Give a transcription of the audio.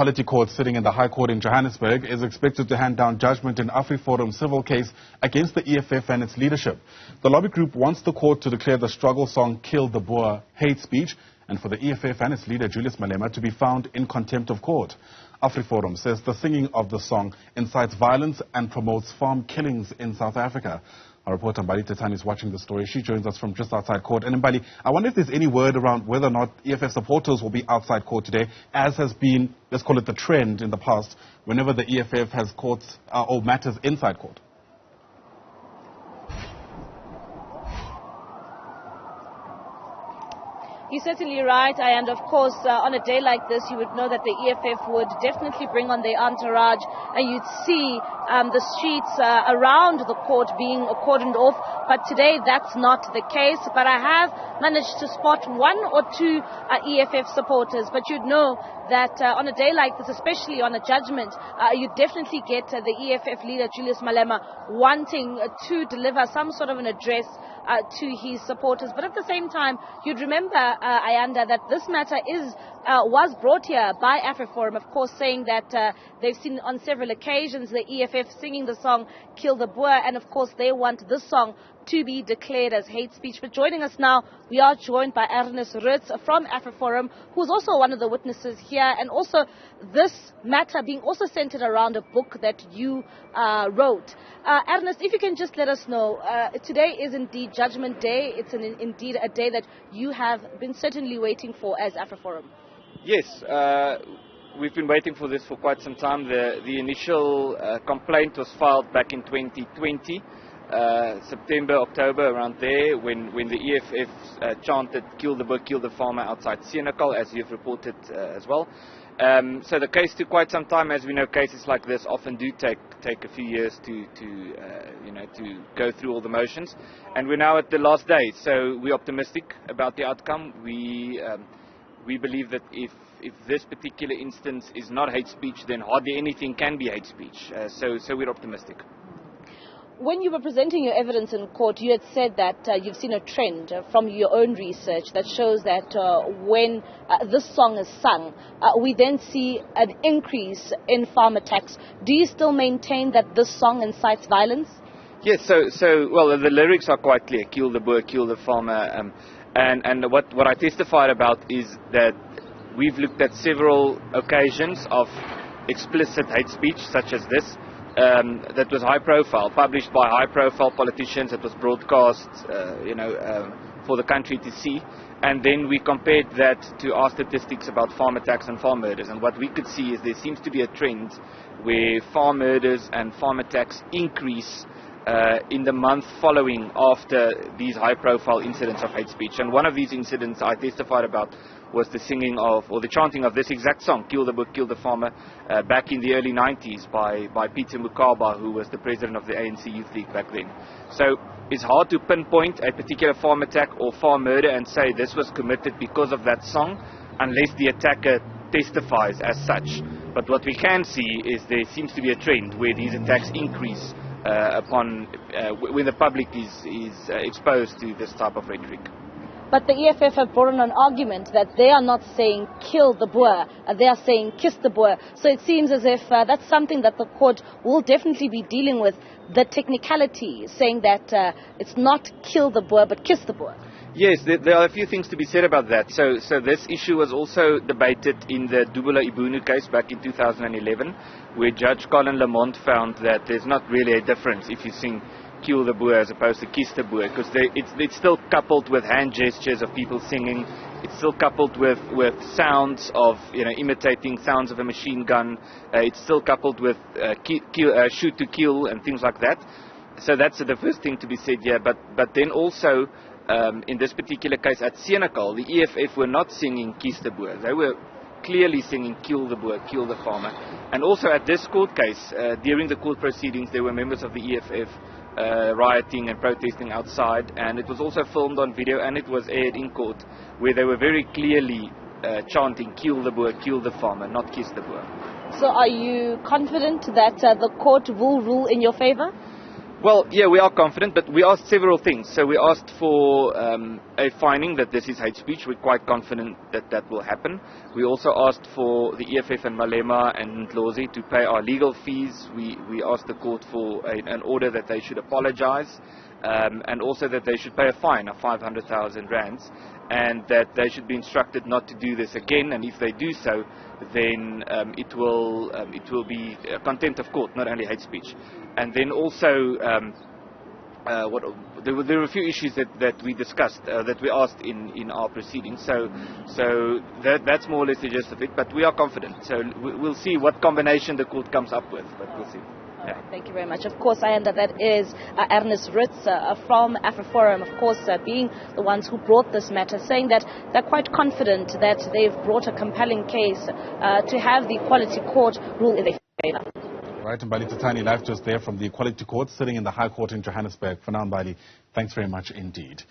Equality Court sitting in the High Court in Johannesburg is expected to hand down judgment in Afriforum civil case against the EFF and its leadership. The lobby group wants the court to declare the struggle song Kill the Boer hate speech and for the EFF and its leader Julius Malema to be found in contempt of court. Afriforum says the singing of the song incites violence and promotes farm killings in South Africa. Our reporter Mbali Thethani is watching the story. She joins us from just outside court. And Mbali, I wonder if there's any word around whether or not EFF supporters will be outside court today, as has been, let's call it the trend in the past, whenever the EFF has courts or matters inside court. You're certainly right, and of course, on a day like this, you would know that the EFF would definitely bring on their entourage, and you'd see the streets around the court being cordoned off. But today, that's not the case. But I have managed to spot one or two EFF supporters. But you'd know that on a day like this, especially on a judgment, you definitely get the EFF leader, Julius Malema, wanting to deliver some sort of an address to his supporters. But at the same time, you'd remember, Ayanda, that this matter was brought here by Afriforum, of course, saying that they've seen on several occasions the EFF singing the song Kill the Boer, and of course they want this song to be declared as hate speech. But joining us now, we are joined by Ernst from Afriforum, who's also one of the witnesses here, and also this matter being also centered around a book that you wrote. Ernst, if you can just let us know, today is indeed Judgment Day. It's indeed a day that you have been certainly waiting for as Afriforum. Yes, we've been waiting for this for quite some time. The initial complaint was filed back in 2020. September, October, around there, when the EFF chanted "Kill the Boer, kill the farmer" outside Senekal, as you've reported as well. So the case took quite some time. As we know, cases like this often do take a few years to go through all the motions. And we're now at the last day, so we're optimistic about the outcome. We believe that if this particular instance is not hate speech, then hardly anything can be hate speech. So we're optimistic. When you were presenting your evidence in court, you had said that you've seen a trend from your own research that shows that when this song is sung, we then see an increase in farm attacks. Do you still maintain that this song incites violence? Yes, well, the lyrics are quite clear: kill the Boer, kill the farmer. And what I testified about is that we've looked at several occasions of explicit hate speech, such as this. That was high profile, published by high profile politicians. It was broadcast, for the country to see. And then we compared that to our statistics about farm attacks and farm murders. And what we could see is there seems to be a trend where farm murders and farm attacks increase in the month following after these high profile incidents of hate speech. And one of these incidents I testified about was the singing of, or the chanting of this exact song, "Kill the Boer, kill the farmer," back in the early 90s by Peter Mukaba, who was the president of the ANC Youth League back then. So it's hard to pinpoint a particular farm attack or farm murder and say this was committed because of that song, unless the attacker testifies as such. But what we can see is there seems to be a trend where these attacks increase when the public is exposed to this type of rhetoric. But the EFF have brought on an argument that they are not saying kill the Boer, they are saying kiss the Boer. So it seems as if that's something that the court will definitely be dealing with, the technicality, saying that it's not kill the Boer but kiss the Boer. Yes, there are a few things to be said about that. So this issue was also debated in the Dubula Ibunu case back in 2011, where Judge Colin Lamont found that there's not really a difference if you sing "Kill the Boer" as opposed to "Kiss the Boer," because it's still coupled with hand gestures of people singing. It's still coupled with sounds of, imitating sounds of a machine gun. It's still coupled with shoot to kill and things like that. So that's the first thing to be said here. But then also, in this particular case at Senekal, the EFF were not singing "Kiss the Boer." They were clearly singing "Kill the Boer, kill the farmer." And also at this court case, during the court proceedings, there were members of the EFF rioting and protesting outside, and it was also filmed on video and it was aired in court, where they were very clearly chanting "Kill the Boer, kill the farmer," not "Kiss the Boer." So are you confident that the court will rule in your favor? Well, yeah, we are confident, but we asked several things. So we asked for a finding that this is hate speech. We're quite confident that that will happen. We also asked for the EFF and Malema and Ndlozi to pay our legal fees. We asked the court for an order that they should apologize, and also that they should pay a fine of 500,000 rands, and that they should be instructed not to do this again. And if they do so, then it will be contempt of court, not only hate speech. And then also, there were a few issues that we discussed, that we asked in our proceedings. So that's more or less the gist of it. But we are confident. So we'll see what combination the court comes up with. But we'll see. Yeah. Thank you very much. Of course, I understand that is Ernst from Afriforum, of course, being the ones who brought this matter, saying that they're quite confident that they've brought a compelling case to have the Equality Court rule in their favor. Right, Mbali Thethani, live just there from the Equality Court, sitting in the High Court in Johannesburg. For now, Mbali, thanks very much indeed.